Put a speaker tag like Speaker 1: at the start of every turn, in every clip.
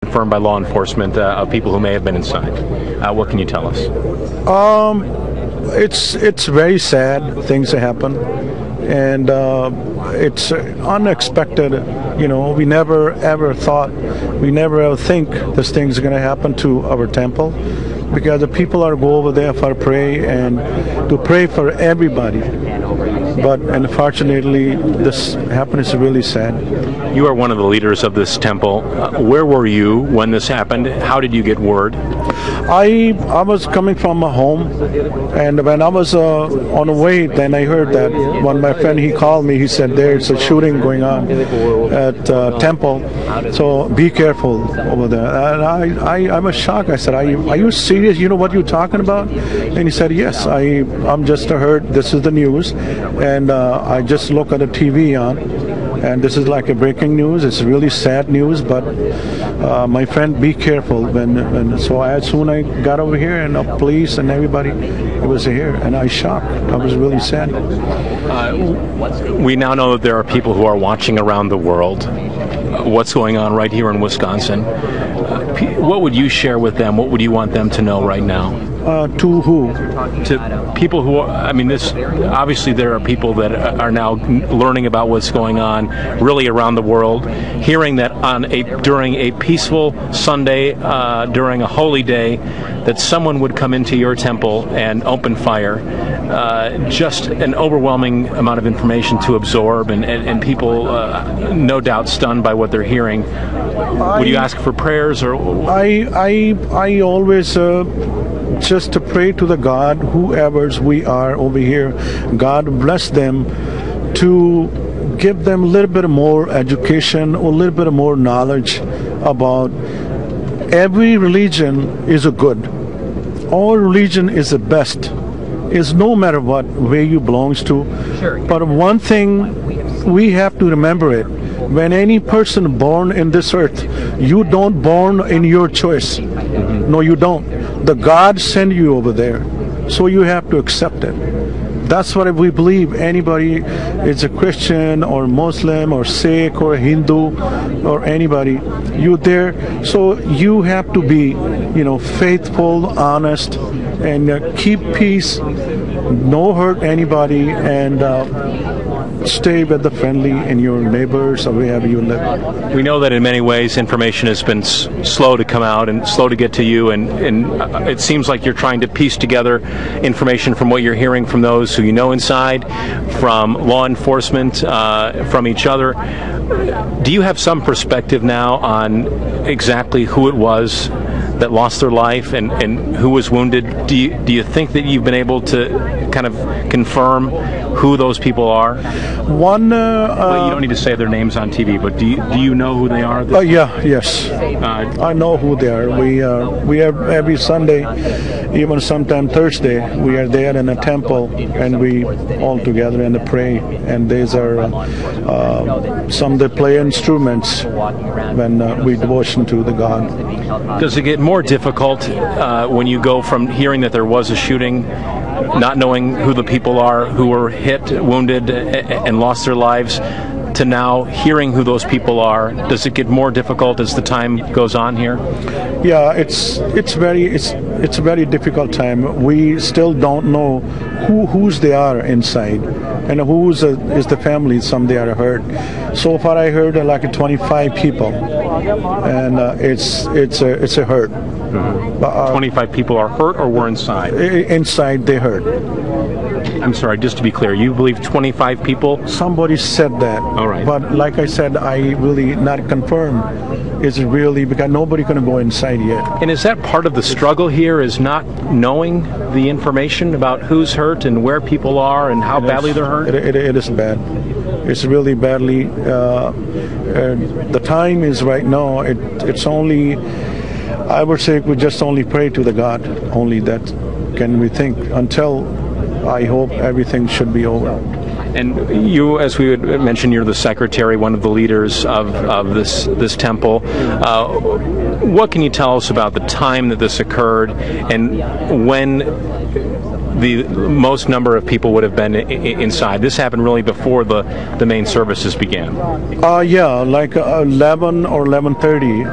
Speaker 1: confirmed by law enforcement of people who may have been inside. What can you tell us?
Speaker 2: It's very sad things that happen, and it's unexpected. You know, we never ever thought, we never ever think this thing's going to happen to our temple, because the people are go over there for pray and to pray for everybody. But unfortunately, this happened. Is really sad.
Speaker 1: You are one of the leaders of this temple. Where were you when this happened? How did you get word?
Speaker 2: I was coming from my home, and when I was on the way, then I heard that when my friend, he called me, he said there's a shooting going on at temple, so be careful over there. And I was shocked. I said, are you serious? You know what you're talking about? And he said, yes, I'm just heard this is the news, and I just look at the TV on, and this is like a breaking news. It's really sad news, but my friend, be careful. So as soon I got over here, and the police and everybody was here, and I shocked. I was really sad.
Speaker 1: We now know that there are people who are watching around the world what's going on right here in Wisconsin. What would you share with them? What would you want them to know right now?
Speaker 2: To who?
Speaker 1: To people who are, I mean, this, obviously there are people that are now learning about what's going on really around the world, hearing that during a peaceful Sunday, during a holy day, that someone would come into your temple and open fire. Just an overwhelming amount of information to absorb, and people no doubt stunned by what they're hearing. Would you ask for prayers? Or
Speaker 2: I always just to pray to the God, whoever's we are over here, God bless them, to give them a little bit more education or a little bit more knowledge about every religion is a good. All religion is the best. Is no matter what where you belongs to. Sure. But one thing we have to remember it. When any person born in this earth, you don't born in your choice. No, you don't. The God sent you over there, so you have to accept it. That's what we believe. Anybody is a Christian or Muslim or Sikh or Hindu or anybody, you there. So you have to be, faithful, honest, and keep peace. No hurt anybody, and stay with the friendly and your neighbors or wherever you live.
Speaker 1: We know that in many ways information has been slow to come out and slow to get to you, and it seems like you're trying to piece together information from what you're hearing from those who you know inside, from law enforcement, from each other. Do you have some perspective now on exactly who it was that lost their life and who was wounded? Do you think that you've been able to kind of confirm who those people are?
Speaker 2: Well,
Speaker 1: you don't need to say their names on TV, but do you know who they are?
Speaker 2: Yes. I know who they are. We are every Sunday, even sometime Thursday, we are there in a temple, and we all together and pray. And these are some that play instruments when we devotion to the God.
Speaker 1: Does it get more difficult when you go from hearing that there was a shooting, not knowing who the people are who were hit, wounded, and lost their lives, to now hearing who those people are? Does it get more difficult as the time goes on here?
Speaker 2: Yeah, it's a very difficult time. We still don't know whose they are inside, and whose is the family. Some they are hurt. So far, I heard like 25 people, and it's a hurt.
Speaker 1: Mm-hmm. 25 people are hurt or were inside?
Speaker 2: Inside, they hurt.
Speaker 1: I'm sorry, just to be clear, you believe 25 people?
Speaker 2: Somebody said that.
Speaker 1: All right.
Speaker 2: But like I said, I really not confirm. It's really because nobody going to go inside yet.
Speaker 1: And is that part of the struggle here, is not knowing the information about who's hurt and where people are and how badly they're hurt?
Speaker 2: It is bad. It's really badly. The time is right now. It's only, I would say, we just only pray to the God. Only that can we think until I hope everything should be over.
Speaker 1: And you, as we had mentioned, you're the secretary, one of the leaders of this temple. What can you tell us about the time that this occurred, and when the most number of people would have been inside. This happened really before the main services began.
Speaker 2: Yeah, like 11 or 11:30,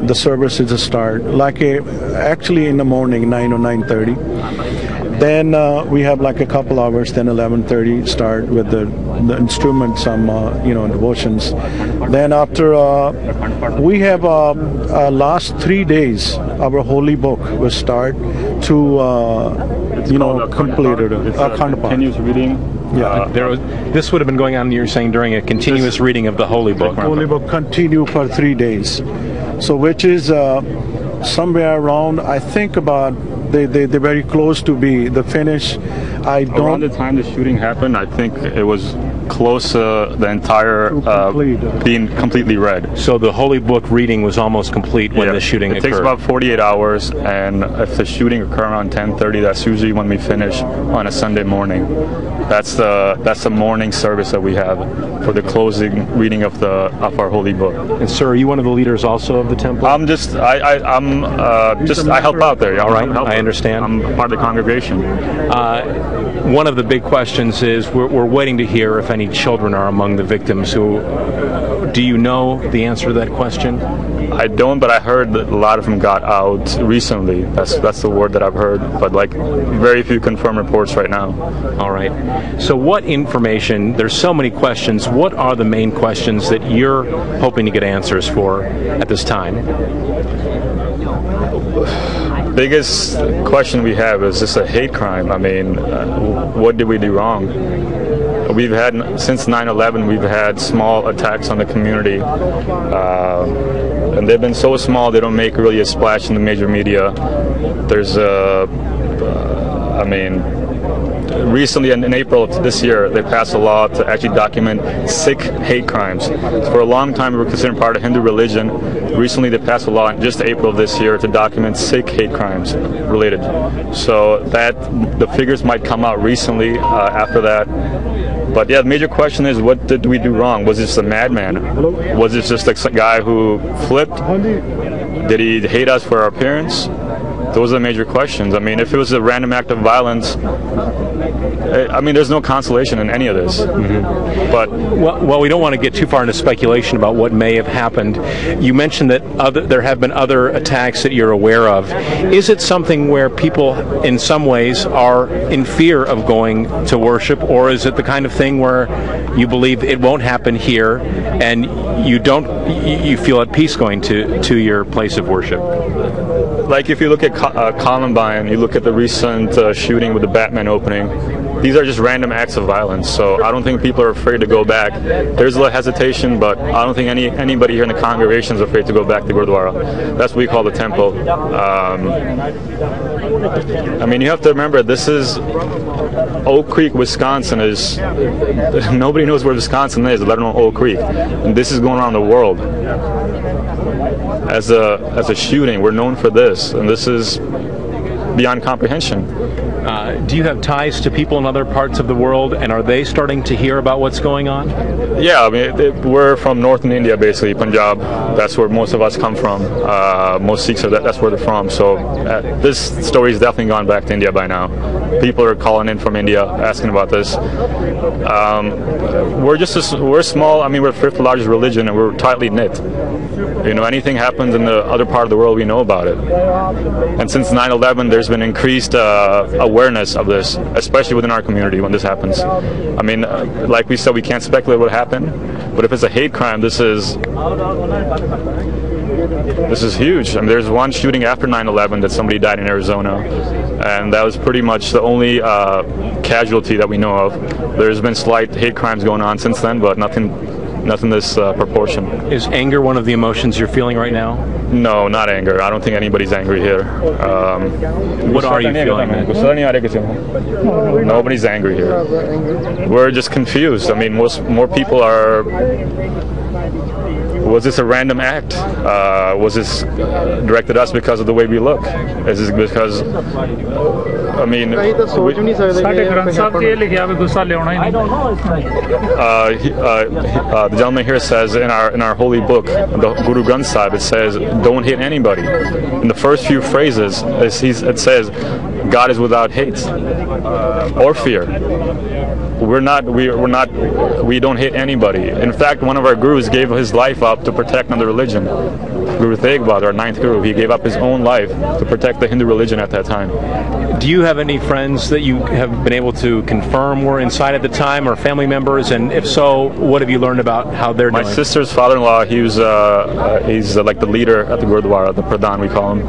Speaker 2: the services start. Like actually in the morning, 9 or 9:30. Then we have like a couple hours. Then 11:30 start with the instruments, some devotions. Then after we have last 3 days, our holy book will start to complete it.
Speaker 3: Continuous reading.
Speaker 2: Yeah,
Speaker 1: this would have been going on. You're saying during a continuous reading of the holy book.
Speaker 2: Holy book continue for 3 days. So which is somewhere around, I think about. They're very close to be the finish.
Speaker 3: Around the time the shooting happened, I think it was close to the entire being completely read.
Speaker 1: So the holy book reading was almost complete when the shooting occurred.
Speaker 3: It takes about 48 hours, and if the shooting occurred around 10:30, that's usually when we finish on a Sunday morning. That's the morning service that we have for the closing reading of our holy book.
Speaker 1: And sir, are you one of the leaders also of the temple?
Speaker 3: I help out there.
Speaker 1: All right, I understand.
Speaker 3: I'm part of the congregation.
Speaker 1: One of the big questions is we're waiting to hear if any children are among the victims. Do you know the answer to that question?
Speaker 3: I don't, but I heard that a lot of them got out recently. That's the word that I've heard, but like very few confirmed reports right now.
Speaker 1: All right. So what information, there's so many questions, what are the main questions that you're hoping to get answers for at this time?
Speaker 3: Biggest question we have is this a hate crime? I mean, what did we do wrong? We've had, since 9/11, we've had small attacks on the community, and they've been so small they don't make really a splash in the major media. There's recently in April of this year, they passed a law to actually document Sikh hate crimes. For a long time, we were considered part of Hindu religion. Recently, they passed a law in just April of this year to document Sikh hate crimes related. So that the figures might come out recently after that. But yeah, the major question is, what did we do wrong? Was this a madman? Was this just a guy who flipped? Did he hate us for our appearance? Those are the major questions. I mean, if it was a random act of violence, I mean, there's no consolation in any of this. Mm-hmm. But
Speaker 1: well, we don't want to get too far into speculation about what may have happened. You mentioned that there have been other attacks that you're aware of. Is it something where people, in some ways, are in fear of going to worship, or is it the kind of thing where you believe it won't happen here, and you feel at peace going to your place of worship?
Speaker 3: Like if you look at Columbine, you look at the recent shooting with the Batman opening, these are just random acts of violence. So I don't think people are afraid to go back. There's a little hesitation, but I don't think anybody here in the congregation is afraid to go back to Gurdwara. That's what we call the temple. I mean, you have to remember, this is Oak Creek, Wisconsin. Nobody knows where Wisconsin is, let alone Oak Creek. And this is going around the world. As a shooting, we're known for this, and this is beyond comprehension.
Speaker 1: Do you have ties to people in other parts of the world, and are they starting to hear about what's going on?
Speaker 3: Yeah, I mean, we're from northern India, basically, Punjab. That's where most of us come from. Most Sikhs that's where they're from. So this story's definitely gone back to India by now. People are calling in from India asking about this. We're small. I mean, we're the fifth largest religion, and we're tightly knit. You know, anything happens in the other part of the world, we know about it. And since 9/11, there's been increased awareness of this, especially within our community when this happens. I mean, like we said, we can't speculate what happened, but if it's a hate crime, this is huge. I mean, there's one shooting after 9/11 that somebody died in Arizona, and that was pretty much the only casualty that we know of. There's been slight hate crimes going on since then, but nothing this proportion.
Speaker 1: Is anger one of the emotions you're feeling right now?
Speaker 3: No, not anger. I don't think anybody's angry here.
Speaker 1: What are you feeling?
Speaker 3: Nobody's angry here. We're just confused. I mean, more people are... Was this a random act? Was this directed at us because of the way we look? Is this because... I mean... the gentleman here says in our holy book, the Guru Granth Sahib, it says, don't hit anybody. In the first few phrases, it says, God is without hate or fear. We don't hate anybody. In fact, one of our gurus gave his life up to protect another religion. Guru Tegh Bahadur, our 9th guru, he gave up his own life to protect the Hindu religion at that time.
Speaker 1: Do you have any friends that you have been able to confirm were inside at the time, or family members? And if so, what have you learned about how they're doing?
Speaker 3: My sister's father-in-law, he's like the leader at the Gurdwara, the Pradhan we call him.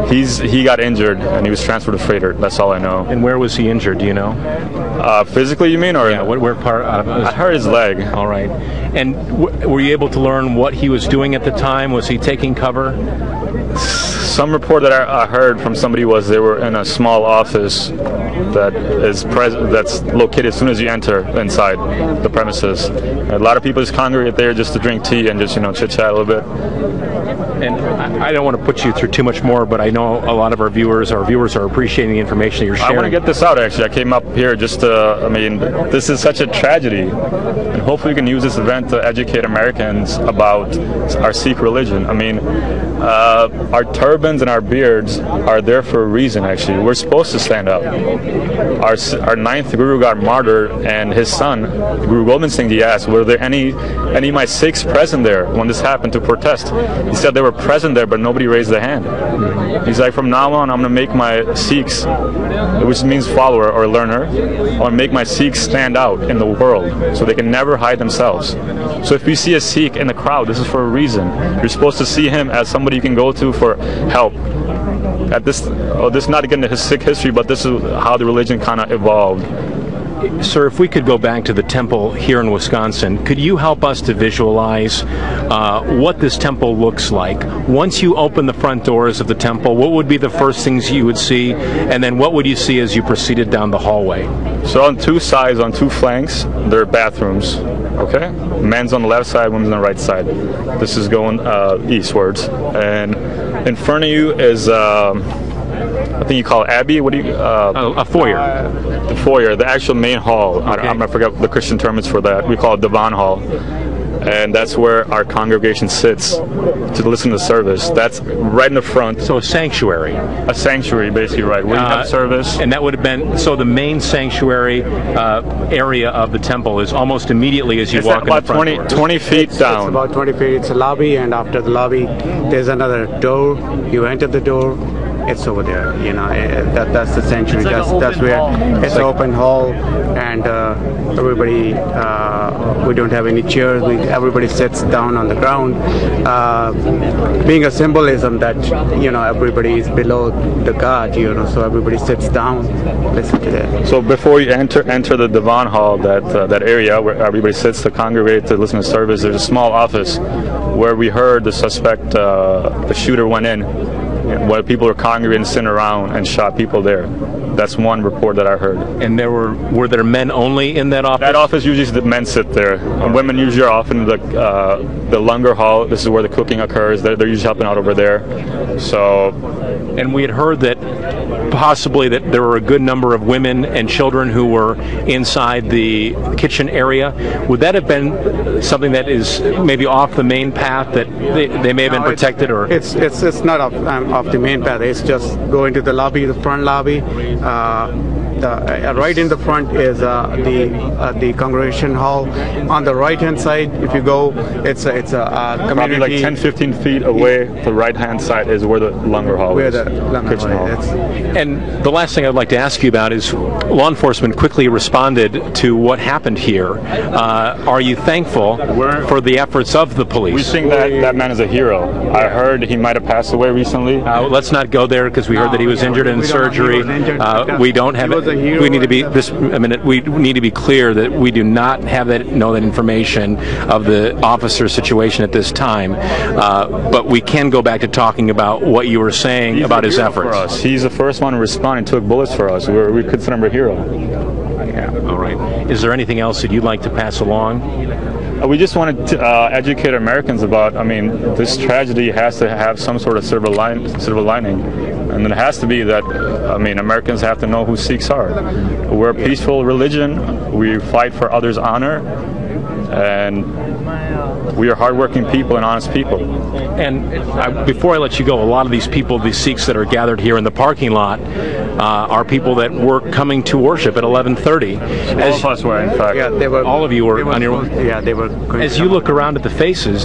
Speaker 3: He got injured and he was transferred to Freighter. That's all I know.
Speaker 1: And where was he injured? Do you know?
Speaker 3: Physically, you mean, or
Speaker 1: yeah? Where part?
Speaker 3: I hurt his leg.
Speaker 1: All right. And were you able to learn what he was doing at the time? Was he taking cover?
Speaker 3: Some report that I heard from somebody was they were in a small office that's located as soon as you enter inside the premises. A lot of people just congregate there just to drink tea and just chit-chat a little bit.
Speaker 1: And I don't want to put you through too much more, but I know a lot of our viewers are appreciating the information that you're sharing.
Speaker 3: I want to get this out, actually. I came up here just to, this is such a tragedy. And hopefully we can use this event to educate Americans about our Sikh religion. Our turbans and our beards are there for a reason, actually. We're supposed to stand up. Our 9th guru got martyred, and his son, Guru Gobind Singh Ji, asked, were there any of my Sikhs present there when this happened to protest? He said they were present there, but nobody raised their hand. He's like, from now on, I'm going to make my Sikhs, which means follower or learner, I want to make my Sikhs stand out in the world so they can never hide themselves. So if you see a Sikh in the crowd, this is for a reason. You're supposed to see him as somebody you can go to for help. This is not again his Sikh history, but this is how the religion kind of evolved.
Speaker 1: Sir, if we could go back to the temple here in Wisconsin, could you help us to visualize what this temple looks like? Once you open the front doors of the temple, what would be the first things you would see? And then what would you see as you proceeded down the hallway?
Speaker 3: So on two sides, on two flanks, there are bathrooms. Okay? Men's on the left side, women's on the right side. This is going eastwards. And in front of you is... I think you call it Abbey. What do you?
Speaker 1: A foyer.
Speaker 3: The foyer, the actual main hall. Okay. I forget what the Christian term is for that. We call it Divan Hall. And that's where our congregation sits to listen to the service. That's right in the front.
Speaker 1: So a sanctuary.
Speaker 3: A sanctuary, basically, right, where you have service.
Speaker 1: And that would have been, so the main sanctuary area of the temple is almost immediately as you walk in the front door.
Speaker 3: 20 feet down.
Speaker 4: It's about 20 feet. It's a lobby, and after the lobby, there's another door. You enter the door. It's over there, that's the sanctuary. That's where it's an open hall, and everybody. We don't have any chairs. Everybody sits down on the ground, being a symbolism that everybody is below the God. So everybody sits down, listen to that.
Speaker 3: So before you enter the Divan Hall, that area where everybody sits to congregate to listen to service, there's a small office where we heard the suspect, the shooter, went in. Where people were congregating, sitting around, and shot people there. That's one report that I heard.
Speaker 1: And were there men only in that office?
Speaker 3: That office usually the men sit there. And women usually are often in the Langar Hall. This is where the cooking occurs. They're usually helping out over there. So,
Speaker 1: and we had heard that possibly that there were a good number of women and children who were inside the kitchen area. Would that have been something that is maybe off the main path, that they may have been protected? Or
Speaker 4: it's not off the main path. It's just go into the lobby, the front lobby. Right in the front is the congregation hall. On the right hand side, if you go, it's a community.
Speaker 3: Probably like 10-15 feet away. The right hand side is where the Langar Hall is. Kitchen hall.
Speaker 1: And the last thing I'd like to ask you about is law enforcement quickly responded to what happened here. Are you thankful for the efforts of the police?
Speaker 3: We think that man is a hero. I heard he might have passed away recently.
Speaker 1: Let's not go there, because we heard that he was injured in surgery. We don't have it. We need to be we need to be clear that we do not know that information of the officer's situation at this time. But we can go back to talking about what you were saying about his efforts.
Speaker 3: For us. He's the first one to respond and took bullets for us. We consider him a hero.
Speaker 1: Yeah. All right. Is there anything else that you'd like to pass along?
Speaker 3: We just wanted to educate Americans about, this tragedy has to have some sort of silver lining. And it has to be that, Americans have to know who Sikhs are. We're a peaceful religion. We fight for others' honor. And we are hardworking people and honest people.
Speaker 1: And before I let you go, a lot of these people, these Sikhs that are gathered here in the parking lot, are people that were coming to worship at 11:30.
Speaker 3: All of us were, in fact.
Speaker 4: Yeah, they were.
Speaker 1: All of you were on your.
Speaker 4: Yeah, they were.
Speaker 1: As you look around at the faces,